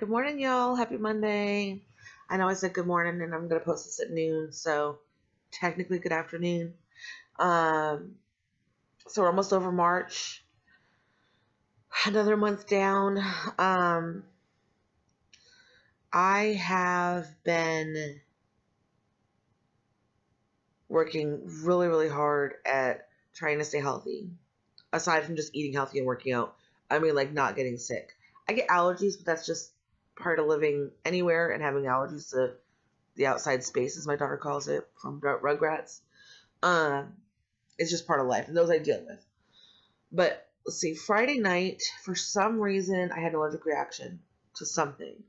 Good morning, y'all. Happy Monday. I know I said good morning and I'm going to post this at noon, so technically good afternoon. Um, so we're almost over March. Another month down. I have been working really, really hard at trying to stay healthy. Aside from just eating healthy and working out, I mean, like not getting sick. I get allergies, but that's just part of living anywhere and having allergies to the outside space, as my daughter calls it, from Rugrats. It's just part of life, and those I deal with. But let's see, Friday night, for some reason, I had an allergic reaction to something.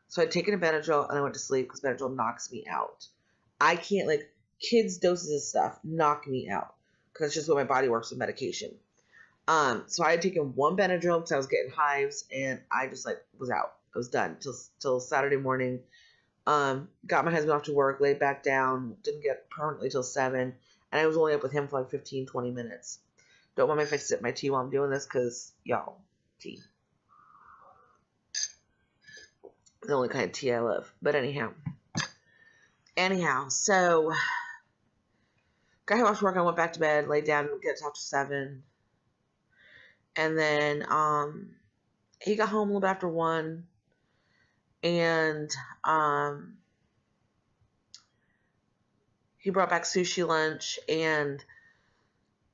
So I'd taken a Benadryl, and I went to sleep because Benadryl knocks me out. I can't, like, kids' doses of stuff knock me out because it's just the way my body works with medication. So I had taken one Benadryl because I was getting hives, and I just, like, was out. I was done till Saturday morning. Got my husband off to work, laid back down, didn't get permanently till 7, and I was only up with him for like 15, 20 minutes. Don't mind me if I sip my tea while I'm doing this, because, y'all, tea. The only kind of tea I love. But anyhow, so, got him off to work, I went back to bed, laid down, and get after 7. And then, he got home a little bit after 1. And he brought back sushi lunch, and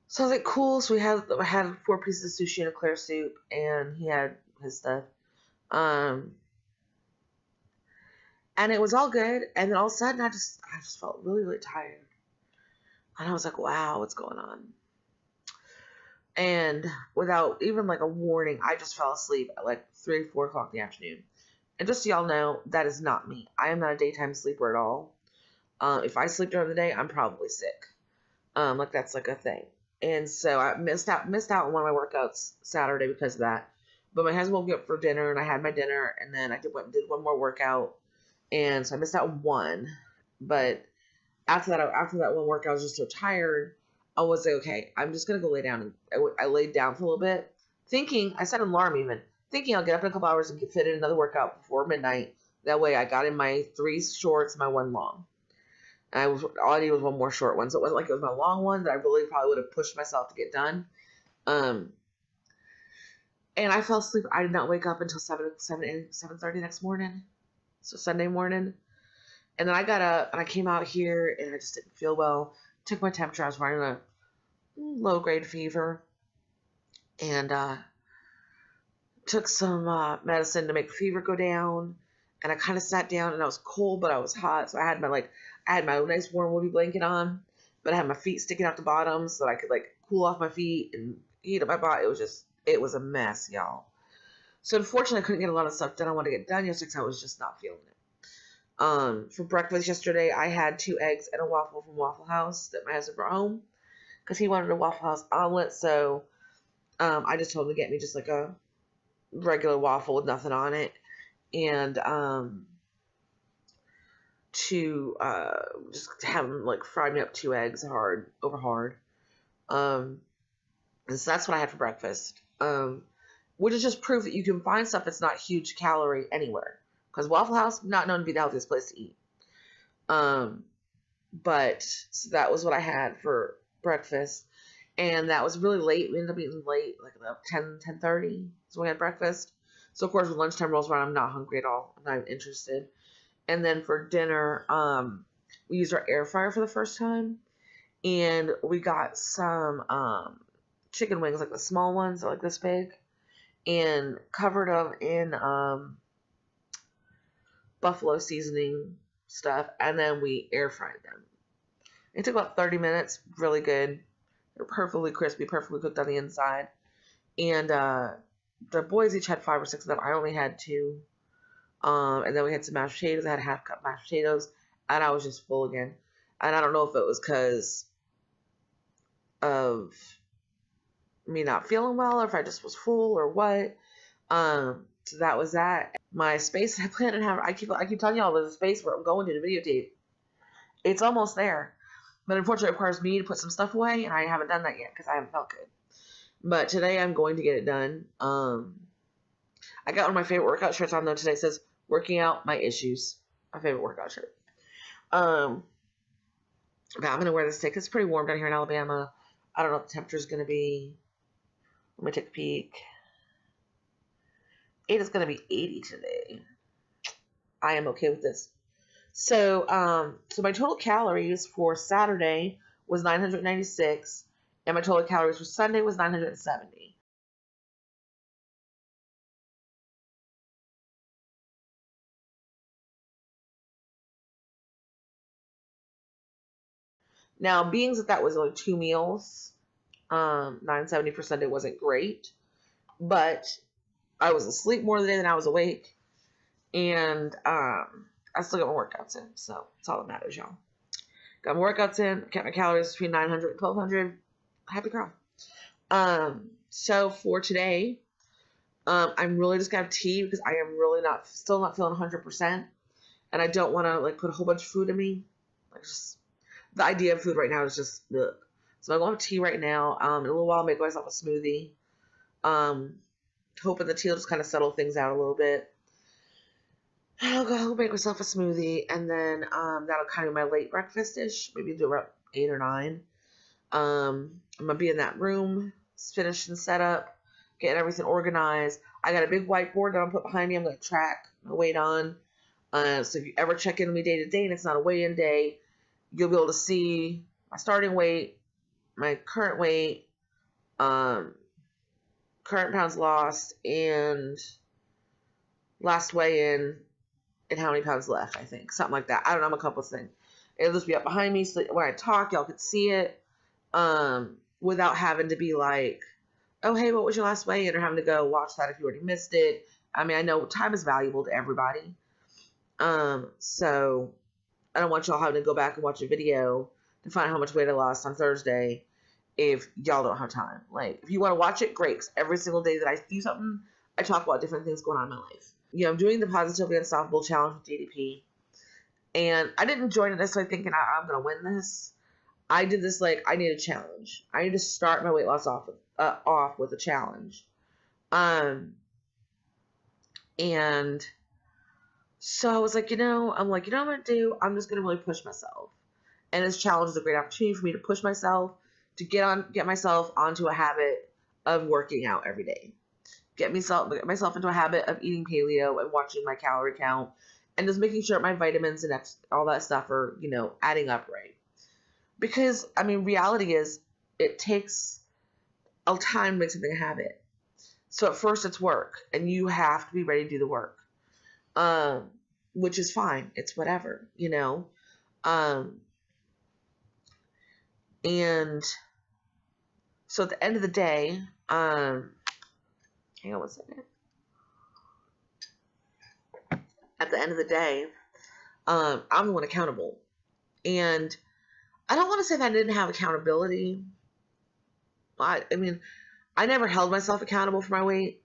so I was like, cool. So I had 4 pieces of sushi and a clear soup, and he had his stuff. And it was all good. And then all of a sudden, I just felt really, really tired, and I was like, wow, what's going on? And without even like a warning, I just fell asleep at like 3, 4 o'clock in the afternoon. And just so y'all know, that is not me. I am not a daytime sleeper at all. If I sleep during the day, I'm probably sick. Like that's like a thing. And so I missed out on one of my workouts Saturday because of that. But my husband woke me up for dinner, and I had my dinner, and then I did one more workout, and so I missed out on one. But after that one workout, I was just so tired. I was like, okay, I'm just gonna go lay down. And I laid down for a little bit, thinking I set an alarm even. Thinking I'll get up in a couple hours and fit in another workout before midnight. That way I got in my 3 shorts, my 1 long. And all I needed was 1 more short one. So it wasn't like it was my long one that I really probably would have pushed myself to get done. And I fell asleep. I did not wake up until 7:30 next morning. So Sunday morning. And then I got up and I came out here and I just didn't feel well. Took my temperature. I was running a low-grade fever. And took some medicine to make the fever go down, and I kind of sat down, and I was cold, but I was hot, so I had my nice warm woolly blanket on, but I had my feet sticking out the bottom so that I could like cool off my feet and heat up my body. It was a mess, y'all. So unfortunately, I couldn't get a lot of stuff done I wanted to get done yesterday because I was just not feeling it. For breakfast yesterday, I had 2 eggs and a waffle from Waffle House that my husband brought home because he wanted a Waffle House omelet, so I just told him to get me just like a regular waffle with nothing on it, and to just have him like fry me up 2 eggs hard. And so that's what I had for breakfast, which is just proof that you can find stuff that's not huge calorie anywhere, because Waffle House not known to be the healthiest place to eat. But so that was what I had for breakfast. And that was really late. We ended up eating late, like about 10:30 is when we had breakfast. So, of course, when lunchtime rolls around, I'm not hungry at all. I'm not even interested. And then for dinner, we used our air fryer for the first time. And we got some chicken wings, like the small ones, like this big. And covered them in buffalo seasoning stuff. And then we air fried them. It took about 30 minutes. Really good. They're perfectly crispy, perfectly cooked on the inside. And the boys each had 5 or 6 of them. I only had 2. And then we had some mashed potatoes. I had half cup mashed potatoes. And I was just full again. And I don't know if it was because of me not feeling well, or if I just was full, or what. So that was that. My space I plan on having, I keep telling y'all there's a space where I'm going to the videotape. It's almost there. But unfortunately, it requires me to put some stuff away, and I haven't done that yet because I haven't felt good. But today, I'm going to get it done. I got one of my favorite workout shirts on, though. Today it says, Working out, my issues. My favorite workout shirt. Um, but I'm gonna wear this today 'cause it's pretty warm down here in Alabama. I don't know what the temperature is gonna be. Let me take a peek. It is gonna be 80 today. I am okay with this. So, so my total calories for Saturday was 996, and my total calories for Sunday was 970. Now, being that was only 2 meals, 970 for Sunday wasn't great, but I was asleep more today than I was awake, and I still got my workouts in, so that's all that matters, y'all. Got my workouts in, kept my calories between 900 and 1200. Happy girl. So for today, I'm really just gonna have tea because I am really still not feeling 100%, and I don't want to like put a whole bunch of food in me. Like just the idea of food right now is just ugh. So I'm gonna have tea right now. In a little while, I'll make myself a smoothie. Hoping the tea will just kind of settle things out a little bit. I'll go make myself a smoothie, and then that'll kind of be my late breakfast-ish. Maybe do about 8 or 9. I'm gonna be in that room, finished and set up, getting everything organized. I got a big whiteboard that I'm put behind me. I'm gonna track my weight on. So if you ever check in with me day to day and it's not a weigh-in day, you'll be able to see my starting weight, my current weight, current pounds lost, and last weigh-in, and how many pounds left, I think. Something like that. I don't know, I'm a couple of things. It'll just be up behind me so when I talk, y'all can see it without having to be like, oh, hey, what was your last weigh-in? Or having to go watch that if you already missed it. I mean, I know time is valuable to everybody. So I don't want y'all having to go back and watch a video to find out how much weight I lost on Thursday if y'all don't have time. Like, if you want to watch it, great. 'Cause every single day that I do something, I talk about different things going on in my life. You know, I'm doing the Positively Unstoppable Challenge with DDP. And I didn't join it necessarily thinking I'm going to win this. I did this like, I need a challenge. I need to start my weight loss off with a challenge. And so I was like, I'm like, what I'm going to do? I'm just going to really push myself. And this challenge is a great opportunity for me to push myself, to get myself onto a habit of working out every day. Get myself into a habit of eating paleo and watching my calorie count and just making sure my vitamins and all that stuff are, adding up right. Because, I mean, reality is it takes a time to make something a habit. So at first it's work, and you have to be ready to do the work, which is fine. It's whatever, and so at the end of the day, hang on one second. At the end of the day, I'm the one accountable. And I don't want to say that I didn't have accountability. I mean, I never held myself accountable for my weight.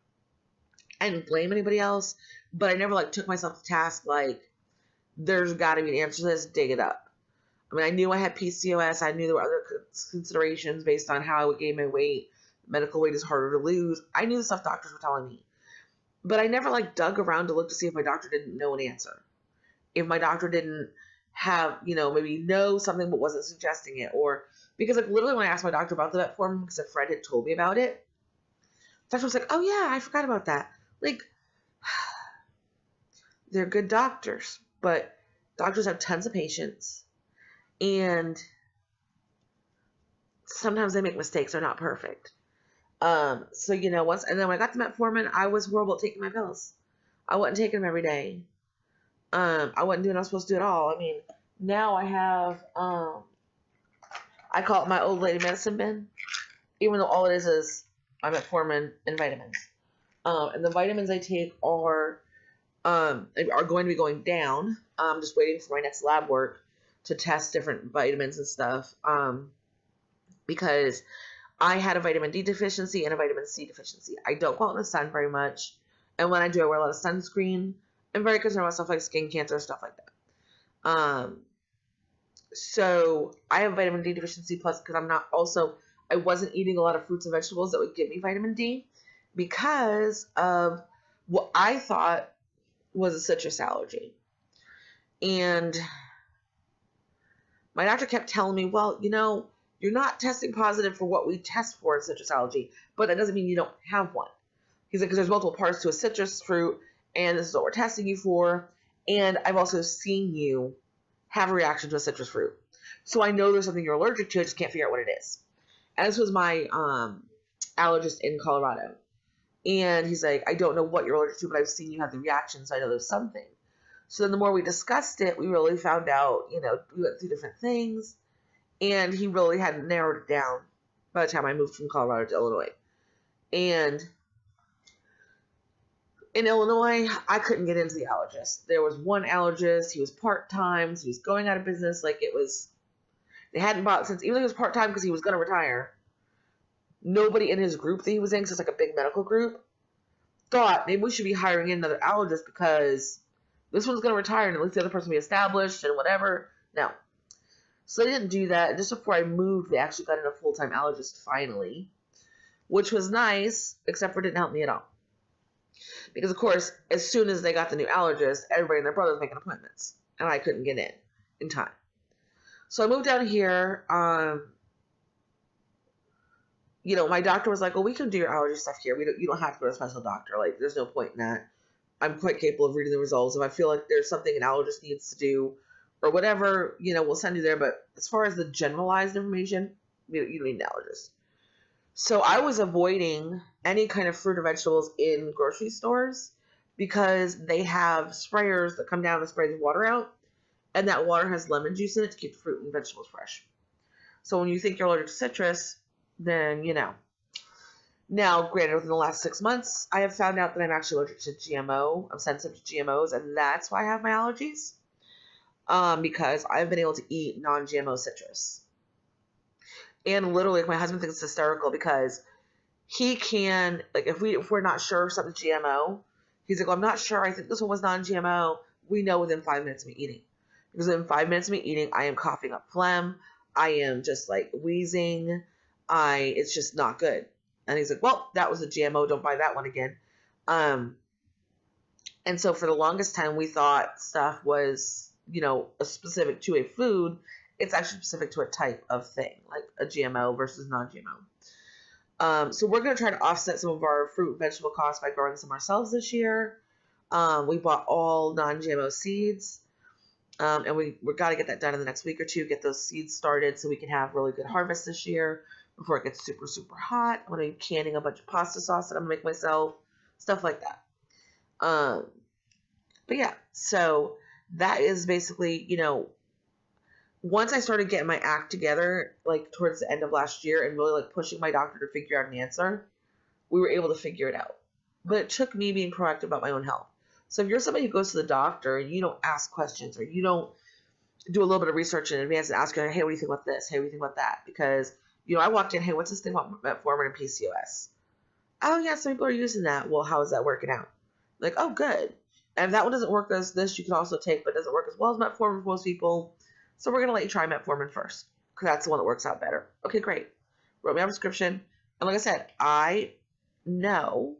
I didn't blame anybody else, but I never took myself to task there's got to be an answer to this, dig it up. I mean, I knew I had PCOS. I knew there were other considerations based on how I would gain my weight. Medical weight is harder to lose. I knew the stuff doctors were telling me. But I never dug around to look to see if my doctor didn't know an answer. If my doctor didn't have, maybe know something but wasn't suggesting it. Or because literally when I asked my doctor about the metformin because a friend had told me about it, the doctor was like, oh yeah, I forgot about that. They're good doctors, but doctors have tons of patients. And sometimes they make mistakes. They're not perfect. So, and then when I got the metformin, I was horrible at taking my pills. I wasn't taking them every day. I wasn't doing what I was supposed to do at all. I mean, now I have, I call it my old lady medicine bin, even though all it is my metformin and vitamins. And the vitamins I take are going to be going down. I'm just waiting for my next lab work to test different vitamins and stuff. Because I had a vitamin D deficiency and a vitamin C deficiency. I don't go out in the sun very much. And when I do, I wear a lot of sunscreen. I'm very concerned about stuff like skin cancer, stuff like that. So I have vitamin D deficiency plus because I wasn't eating a lot of fruits and vegetables that would give me vitamin D because of what I thought was a citrus allergy. And my doctor kept telling me, well, you're not testing positive for what we test for in citrus allergy, but that doesn't mean you don't have one. He's like, because there's multiple parts to a citrus fruit, and this is what we're testing you for. And I've also seen you have a reaction to a citrus fruit. So I know there's something you're allergic to. I just can't figure out what it is. And this was my allergist in Colorado. And he's like, I don't know what you're allergic to, but I've seen you have the reaction, so I know there's something. So then the more we discussed it, we really found out, we went through different things. And he really had narrowed it down by the time I moved from Colorado to Illinois. And in Illinois, I couldn't get into the allergist. There was one allergist. He was part-time. So he was going out of business. They hadn't bought since, even though he was part-time because he was going to retire, nobody in his group that he was in, because it's like a big medical group, thought maybe we should be hiring in another allergist because this one's going to retire and at least the other person will be established and whatever. No. So they didn't do that. Just before I moved, they actually got in a full-time allergist finally, which was nice, except for it didn't help me at all. Because, of course, as soon as they got the new allergist, everybody and their brother was making appointments, and I couldn't get in time. So I moved down here. My doctor was like, well, we can do your allergy stuff here. You don't have to go to a special doctor. Like, there's no point in that. I'm quite capable of reading the results. If I feel like there's something an allergist needs to do or whatever, we'll send you there. But as far as the generalized information, you don't need an allergist. So I was avoiding any kind of fruit or vegetables in grocery stores because they have sprayers that come down and spray the water out. And that water has lemon juice in it to keep the fruit and vegetables fresh. So when you think you're allergic to citrus, then Now, granted, within the last 6 months, I have found out that I'm actually allergic to GMO. I'm sensitive to GMOs, and that's why I have my allergies. Because I've been able to eat non-GMO citrus. And literally, my husband thinks it's hysterical because he can, if we're not sure if something's GMO, he's like, well, I'm not sure. I think this one was non-GMO. We know within 5 minutes of me eating. Because within 5 minutes of me eating, I am coughing up phlegm. I am just wheezing. It's just not good. And he's like, well, that was a GMO. Don't buy that one again. And so for the longest time, we thought stuff was, specific to a food. It's actually specific to a type of thing, like a GMO versus non-GMO. So we're going to try to offset some of our fruit and vegetable costs by growing some ourselves this year. We bought all non-GMO seeds. And we've got to get that done in the next week or two, get those seeds started so we can have really good harvest this year before it gets super, super hot. I'm going to be canning a bunch of pasta sauce that I'm going to make myself, stuff like that. But yeah, so that is basically, once I started getting my act together, towards the end of last year and really pushing my doctor to figure out an answer, we were able to figure it out. But it took me being proactive about my own health. So if you're somebody who goes to the doctor and you don't ask questions or you don't do a little bit of research in advance and ask her, hey, what do you think about this? Hey, what do you think about that? Because, I walked in, hey, what's this thing about metformin and PCOS? Oh, yeah, some people are using that. Well, how is that working out? Oh, good. And if that one doesn't work as this, you can also take, but it doesn't work as well as metformin for most people. So we're going to let you try metformin first because that's the one that works out better. Okay, great. Wrote me a prescription. And like I said, I know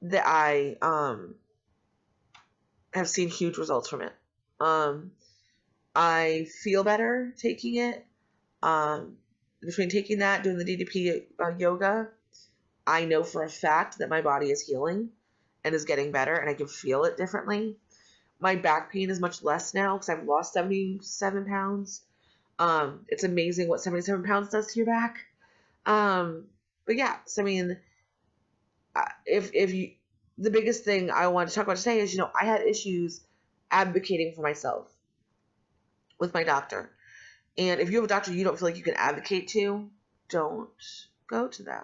that I have seen huge results from it. I feel better taking it. Between taking that, doing the DDP yoga, I know for a fact that my body is healing and is getting better, and I can feel it differently. My back pain is much less now because I've lost 77 pounds. It's amazing what 77 pounds does to your back. But yeah, so I mean, if you, the biggest thing I want to talk about today is, I had issues advocating for myself with my doctor. And if you have a doctor you don't feel like you can advocate to, don't go to them.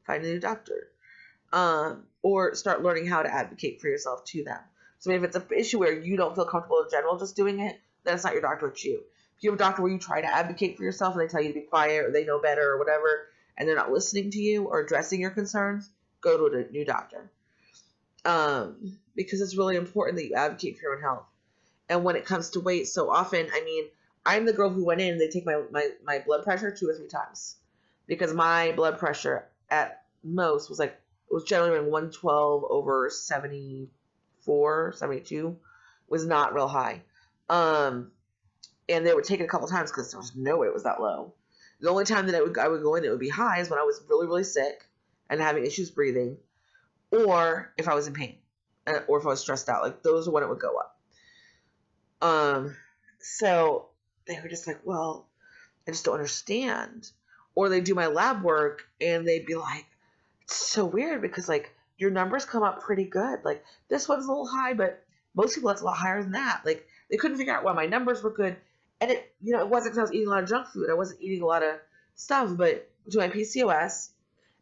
Find a new doctor. Or start learning how to advocate for yourself to them. So if it's an issue where you don't feel comfortable in general just doing it, then it's not your doctor, it's you. If you have a doctor where you try to advocate for yourself and they tell you to be quiet or they know better or whatever, and they're not listening to you or addressing your concerns, go to a new doctor. Because it's really important that you advocate for your own health. And when it comes to weight, so often, I mean, I'm the girl who went in and they take my blood pressure 2 or 3 times. Because my blood pressure at most was it was generally around 112/75 74, 72 was not real high. And they would take it a couple times because there was no way it was that low. The only time that I would go in, it would be high is when I was really, really sick and having issues breathing, or if I was in pain, or if I was stressed out. Like, those are when it would go up. So they were just like, well, I just don't understand. Or they do my lab work and they'd be like, it's so weird because, like, your numbers come up pretty good. Like, this one's a little high, but most people, that's a lot higher than that. Like, they couldn't figure out why my numbers were good. And it, it wasn't because I was eating a lot of junk food. I wasn't eating a lot of stuff, but to my PCOS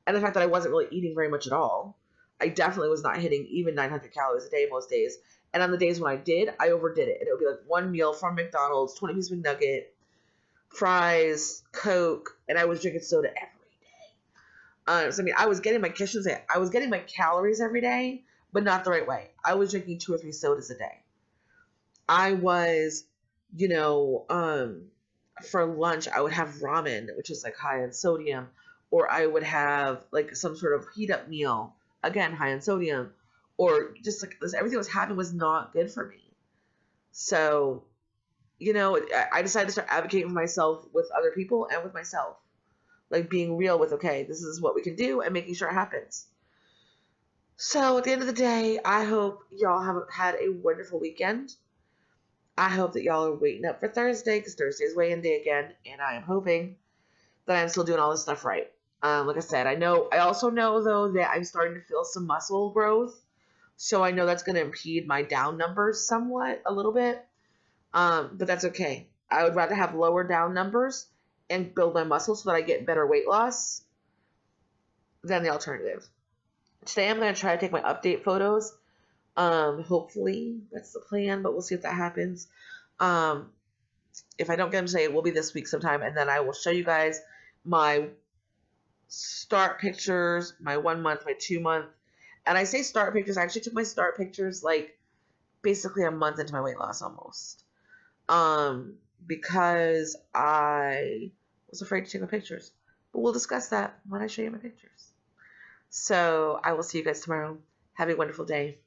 and the fact that I wasn't really eating very much at all, I definitely was not hitting even 900 calories a day most days. And on the days when I did, I overdid it. And it would be like one meal from McDonald's, 20-piece McNugget, fries, Coke, and I was drinking soda every day. So I mean, I was getting my calories every day, but not the right way. I was drinking 2 or 3 sodas a day. I was, for lunch, I would have ramen, which is like high in sodium, or I would have like some sort of heat up meal, again, high in sodium, or just like this, everything that was happening was not good for me. So, I decided to start advocating for myself with other people and with myself, like being real with, okay, this is what we can do and making sure it happens. So at the end of the day, I hope y'all have had a wonderful weekend. I hope that y'all are waiting up for Thursday, because Thursday is weigh-in day again, and I am hoping that I'm still doing all this stuff right. Like I said, I also know, though, that I'm starting to feel some muscle growth, so I know that's going to impede my down numbers somewhat, a little bit, but that's okay. I would rather have lower down numbers and build my muscle so that I get better weight loss than the alternative. Today I'm going to try to take my update photos. Hopefully that's the plan, but we'll see if that happens. If I don't get them today, it will be this week sometime, and then I will show you guys my start pictures, my 1 month, my 2 month. And I say start pictures, I actually took my start pictures like basically a month into my weight loss almost. Because I was afraid to take my pictures. But we'll discuss that when I show you my pictures. So I will see you guys tomorrow. Have a wonderful day.